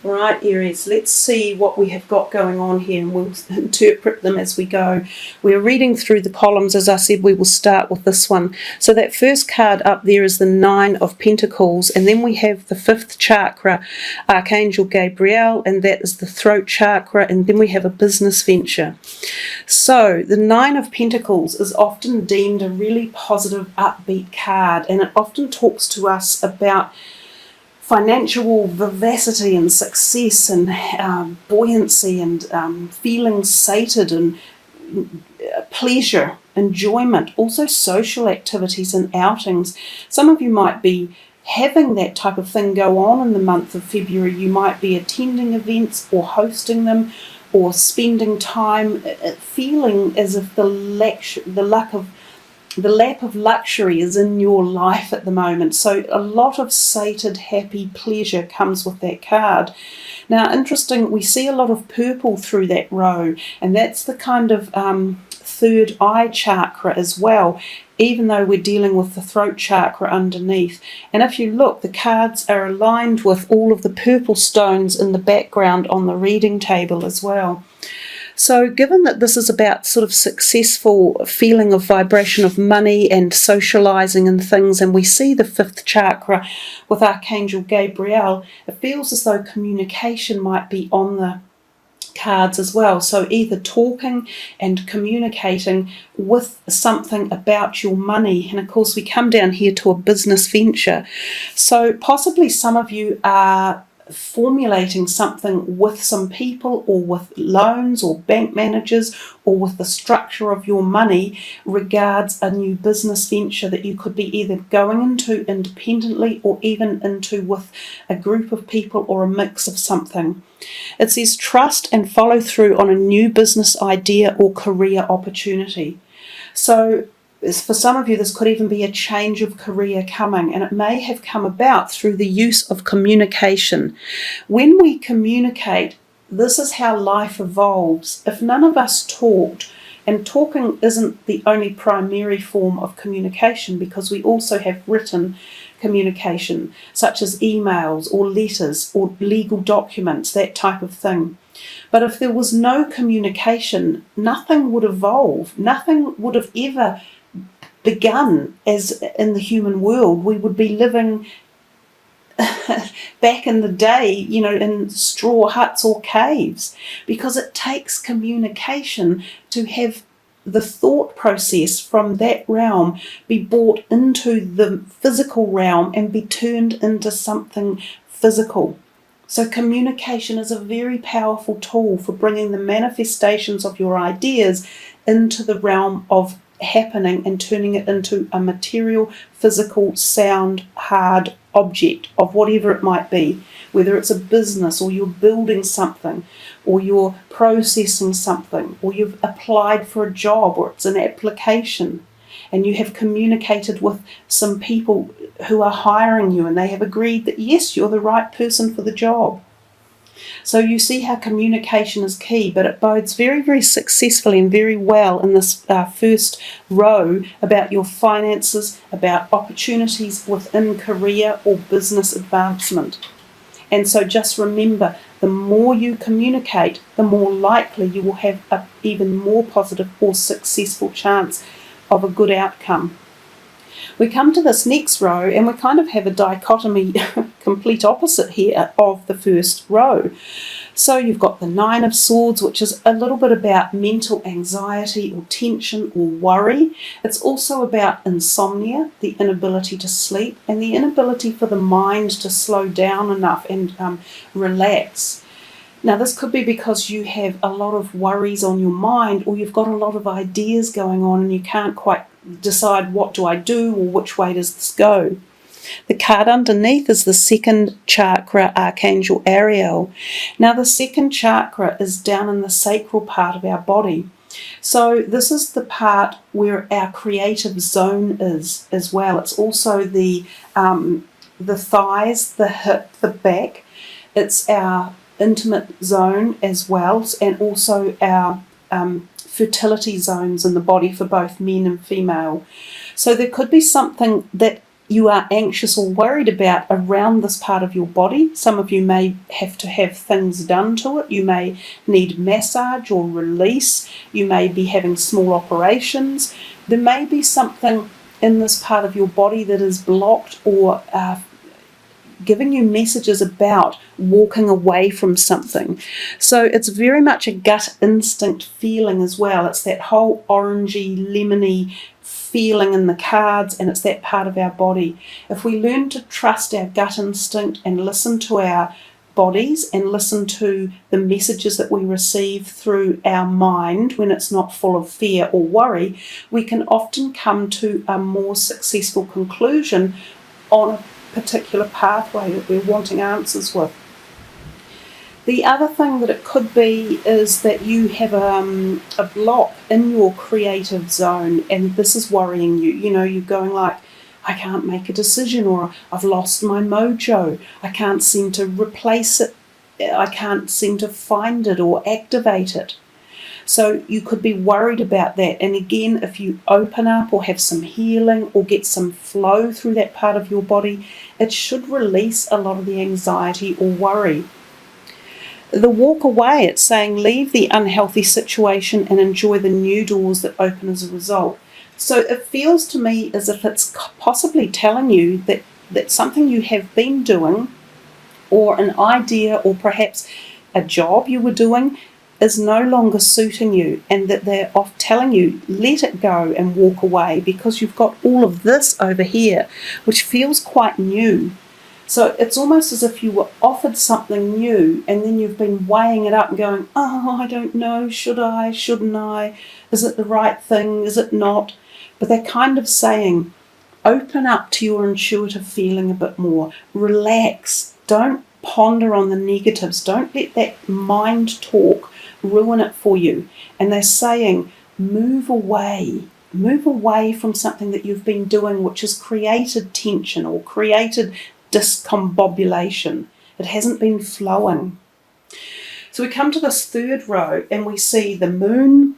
Right, Aries, let's see what we have got going on here and we'll interpret them as we go. We're reading through the columns. As I said, we will start with this one. So that first card up there is the Nine of Pentacles, and then we have the fifth chakra, Archangel Gabriel, and that is the throat chakra, and then we have a business venture. So the Nine of Pentacles is often deemed a really positive, upbeat card, and it often talks to us about financial vivacity and success and buoyancy and feeling sated and pleasure, enjoyment, also social activities and outings. Some of you might be having that type of thing go on in the month of February. You might be attending events or hosting them or spending time feeling as if the lap of luxury is in your life at the moment. So a lot of sated, happy pleasure comes with that card. Now, interesting, we see a lot of purple through that row, and that's the kind of third eye chakra as well, even though we're dealing with the throat chakra underneath. And if you look, the cards are aligned with all of the purple stones in the background on the reading table as well. So given that this is about sort of successful feeling of vibration of money and socializing and things, and we see the fifth chakra with Archangel Gabriel, it feels as though communication might be on the cards as well. So either talking and communicating with something about your money. And of course we come down here to a business venture. So possibly some of you are formulating something with some people or with loans or bank managers or with the structure of your money regards a new business venture that you could be either going into independently or even into with a group of people or a mix of something. It says trust and follow through on a new business idea or career opportunity. So for some of you, this could even be a change of career coming, and it may have come about through the use of communication. When we communicate, this is how life evolves. If none of us talked, and talking isn't the only primary form of communication, because we also have written communication, such as emails or letters or legal documents, that type of thing. But if there was no communication, nothing would evolve. Nothing would have ever begun as in the human world. We would be living back in the day, in straw huts or caves, because it takes communication to have the thought process from that realm be brought into the physical realm and be turned into something physical. So communication is a very powerful tool for bringing the manifestations of your ideas into the realm of happening and turning it into a material, physical, sound, hard object of whatever it might be, whether it's a business or you're building something or you're processing something or you've applied for a job or it's an application and you have communicated with some people who are hiring you and they have agreed that yes, you're the right person for the job. So you see how communication is key, but it bodes very, very successfully and very well in this first row about your finances, about opportunities within career or business advancement. And so just remember, the more you communicate, the more likely you will have an even more positive or successful chance of a good outcome. We come to this next row and we kind of have a dichotomy, complete opposite here of the first row. So you've got the Nine of Swords, which is a little bit about mental anxiety or tension or worry. It's also about insomnia, the inability to sleep, and the inability for the mind to slow down enough and relax. Now, this could be because you have a lot of worries on your mind, or you've got a lot of ideas going on and you can't quite decide what do I do or which way does this go. The card underneath is the second chakra, Archangel Ariel. Now, the second chakra is down in the sacral part of our body. So this is the part where our creative zone is as well. It's also the thighs, the hip, the back. It's our intimate zone as well, and also our fertility zones in the body for both men and female. So there could be something that you are anxious or worried about around this part of your body. Some of you may have to have things done to it. You may need massage or release. You may be having small operations. There may be something in this part of your body that is blocked or giving you messages about walking away from something. So it's very much a gut instinct feeling as well. It's that whole orangey, lemony feeling in the cards, and it's that part of our body. If we learn to trust our gut instinct and listen to our bodies and listen to the messages that we receive through our mind when it's not full of fear or worry, we can often come to a more successful conclusion on a particular pathway that we're wanting answers with. The other thing that it could be is that you have a block in your creative zone, and this is worrying you. You know, you're going like, I can't make a decision, or I've lost my mojo. I can't seem to replace it. I can't seem to find it or activate it. So you could be worried about that. And again, if you open up or have some healing or get some flow through that part of your body, it should release a lot of the anxiety or worry. The walk away, it's saying leave the unhealthy situation and enjoy the new doors that open as a result. So it feels to me as if it's possibly telling you that something you have been doing, or an idea, or perhaps a job you were doing, is no longer suiting you, and that they're off telling you, let it go and walk away, because you've got all of this over here, which feels quite new. So it's almost as if you were offered something new, and then you've been weighing it up and going, oh, I don't know, should I, shouldn't I? Is it the right thing? Is it not? But they're kind of saying, open up to your intuitive feeling a bit more. Relax. Don't ponder on the negatives. Don't let that mind talk ruin it for you. And they're saying, move away from something that you've been doing which has created tension or created discombobulation. It hasn't been flowing. So we come to this third row and we see the moon,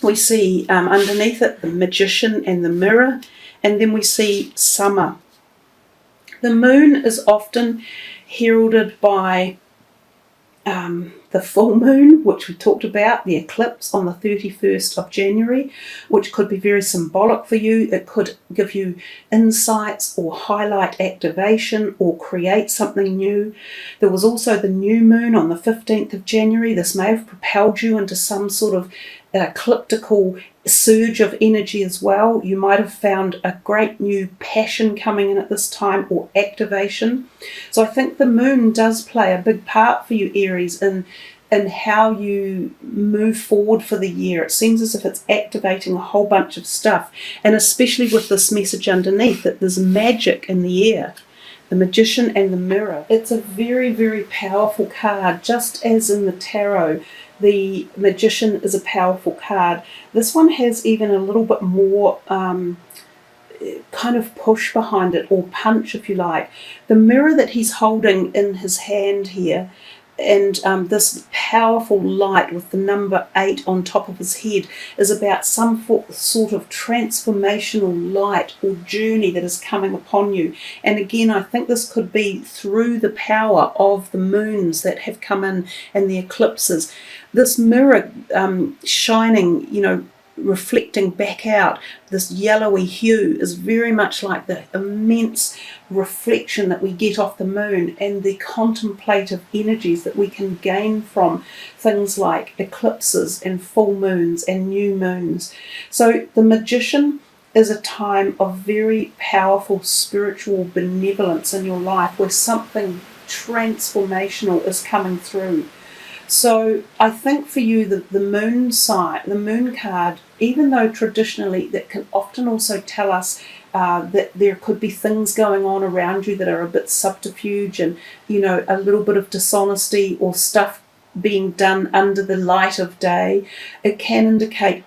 we see underneath it the magician and the mirror, and then we see summer. The moon is often heralded by the full moon, which we talked about, the eclipse on the 31st of January, which could be very symbolic for you. It could give you insights or highlight activation or create something new. There was also the new moon on the 15th of January. This may have propelled you into some sort of ecliptical surge of energy as well. You might have found a great new passion coming in at this time, or activation. So I think the moon does play a big part for you, Aries, in how you move forward for the year. It seems as if it's activating a whole bunch of stuff, and especially with this message underneath that there's magic in the air. The magician and the mirror. It's a very, very powerful card, just as in the tarot. The magician is a powerful card. This one has even a little bit more kind of push behind it, or punch if you like. The mirror that he's holding in his hand here, and this powerful light with the number 8 on top of his head, is about some sort of transformational light or journey that is coming upon you. And again, I think this could be through the power of the moons that have come in and the eclipses. This mirror shining, reflecting back out, this yellowy hue, is very much like the immense reflection that we get off the moon, and the contemplative energies that we can gain from things like eclipses and full moons and new moons. So the magician is a time of very powerful spiritual benevolence in your life, where something transformational is coming through. So I think for you, the moon sign, the moon card, even though traditionally that can often also tell us that there could be things going on around you that are a bit subterfuge, and a little bit of dishonesty or stuff being done under the light of day. It can indicate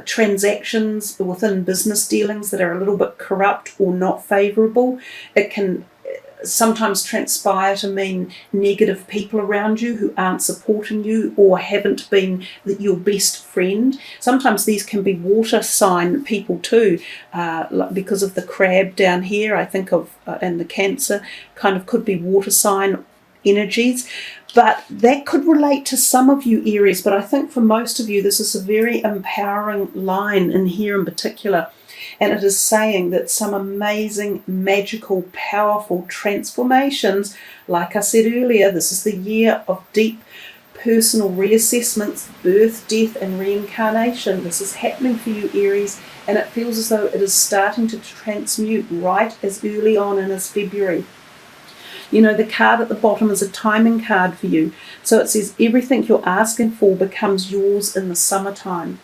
transactions within business dealings that are a little bit corrupt or not favourable. It can sometimes transpire to mean negative people around you who aren't supporting you or haven't been your best friend. Sometimes these can be water sign people too, because of the crab down here, I think of, and the Cancer kind of could be water sign energies. But that could relate to some of you, Aries, but I think for most of you this is a very empowering line in here in particular. And it is saying that some amazing, magical, powerful transformations, like I said earlier, this is the year of deep personal reassessments, birth, death, and reincarnation. This is happening for you, Aries, and it feels as though it is starting to transmute right as early on in as February. You know, the card at the bottom is a timing card for you. So it says everything you're asking for becomes yours in the summertime.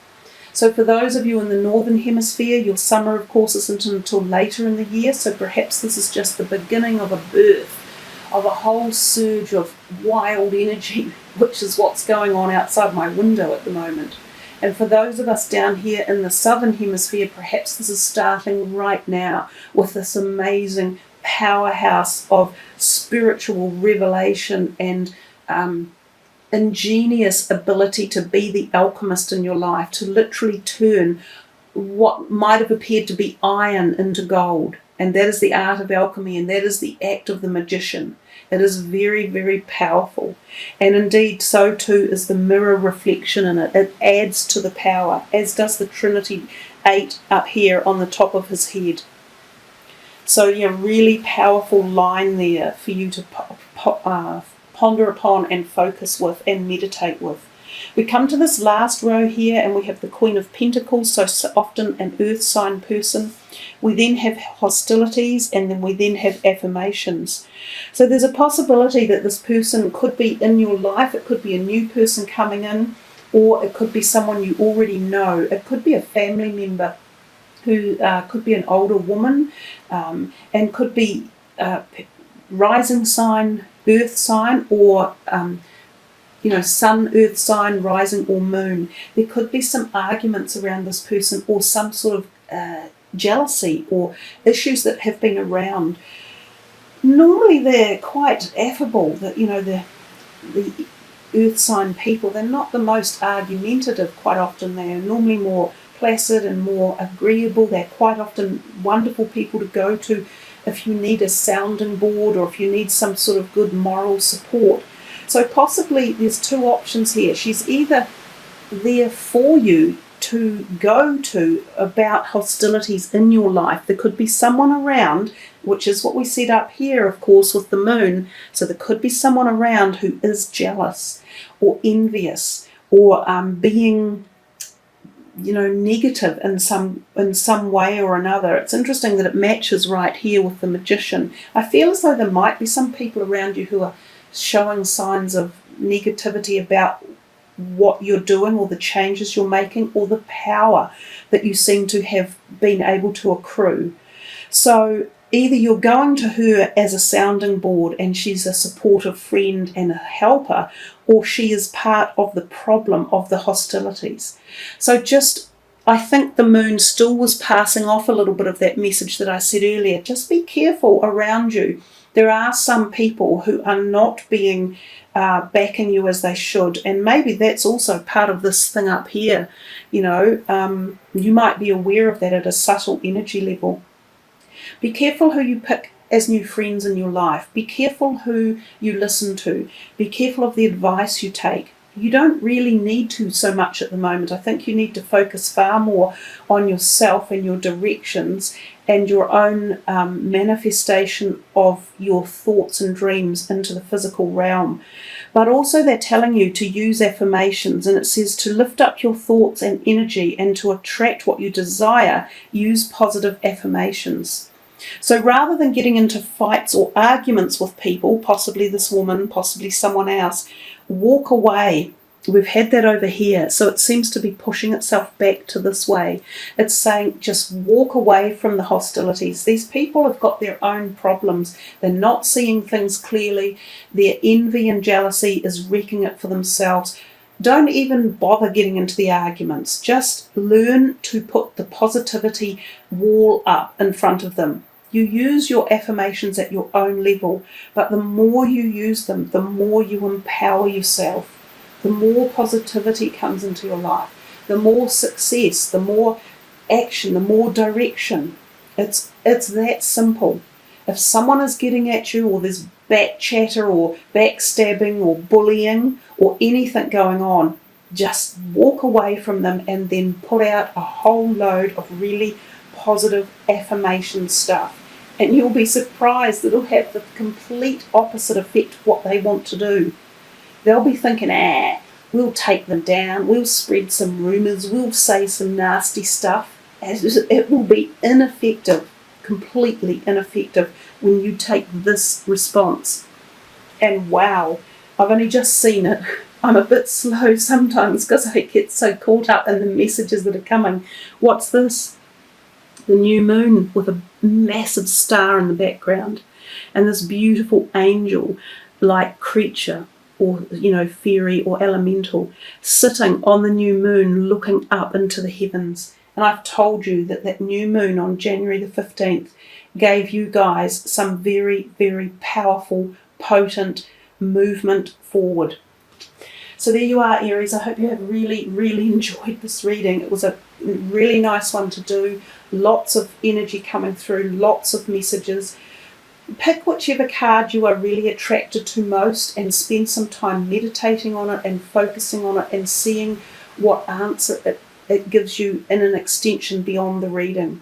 So for those of you in the Northern Hemisphere, your summer, of course, isn't until later in the year. So perhaps this is just the beginning of a birth, of a whole surge of wild energy, which is what's going on outside my window at the moment. And for those of us down here in the Southern Hemisphere, perhaps this is starting right now with this amazing powerhouse of spiritual revelation and ingenious ability to be the alchemist in your life, to literally turn what might have appeared to be iron into gold. And that is the art of alchemy, and that is the act of the magician. It is very, very powerful. And indeed, so too is the mirror reflection in it. It adds to the power, as does the Trinity 8 up here on the top of his head. So, yeah, really powerful line there for you to ponder upon and focus with and meditate with. We come to this last row here and we have the Queen of Pentacles, so often an earth sign person. We then have hostilities, and then we then have affirmations. So there's a possibility that this person could be in your life. It could be a new person coming in, or it could be someone you already know. It could be a family member who could be an older woman, and could be rising sign, earth sign, or sun, earth sign, rising, or moon. There could be some arguments around this person, or some sort of jealousy or issues that have been around. Normally they're quite affable, that the earth sign people, they're not the most argumentative. Quite often they are normally more placid and more agreeable. They're quite often wonderful people to go to if you need a sounding board, or if you need some sort of good moral support. So possibly there's two options here. She's either there for you to go to about hostilities in your life. There could be someone around, which is what we set up here, of course, with the moon. So there could be someone around who is jealous or envious, or being negative in some way or another. It's interesting that it matches right here with the Magician. I feel as though there might be some people around you who are showing signs of negativity about what you're doing, or the changes you're making, or the power that you seem to have been able to accrue. So either you're going to her as a sounding board and she's a supportive friend and a helper, or she is part of the problem of the hostilities. So I think the moon still was passing off a little bit of that message that I said earlier. Just be careful around you. There are some people who are not being backing you as they should, and maybe that's also part of this thing up here. You might be aware of that at a subtle energy level. Be careful who you pick as new friends in your life. Be careful who you listen to. Be careful of the advice you take. You don't really need to so much at the moment. I think you need to focus far more on yourself and your directions and your own manifestation of your thoughts and dreams into the physical realm. But also they're telling you to use affirmations, and it says to lift up your thoughts and energy, and to attract what you desire, use positive affirmations. So rather than getting into fights or arguments with people, possibly this woman, possibly someone else, walk away. We've had that over here, so it seems to be pushing itself back to this way. It's saying just walk away from the hostilities. These people have got their own problems. They're not seeing things clearly. Their envy and jealousy is wrecking it for themselves. Don't even bother getting into the arguments. Just learn to put the positivity wall up in front of them. You use your affirmations at your own level, but the more you use them, the more you empower yourself, the more positivity comes into your life, the more success, the more action, the more direction. It's that simple. If someone is getting at you, or there's back chatter or backstabbing or bullying or anything going on, just walk away from them and then pull out a whole load of really positive affirmation stuff. And you'll be surprised, it'll have the complete opposite effect of what they want to do. They'll be thinking, we'll take them down, we'll spread some rumours, we'll say some nasty stuff. It will be ineffective, completely ineffective when you take this response. And wow, I've only just seen it. I'm a bit slow sometimes because I get so caught up in the messages that are coming. What's this? The new moon with a massive star in the background and this beautiful angel-like creature, or fairy or elemental, sitting on the new moon looking up into the heavens. And I've told you that new moon on January the 15th gave you guys some very, very powerful, potent movement forward. So there you are, Aries. I hope you have really, really enjoyed this reading. It was a really nice one to do. Lots of energy coming through, lots of messages. Pick whichever card you are really attracted to most and spend some time meditating on it and focusing on it and seeing what answer it gives you in an extension beyond the reading.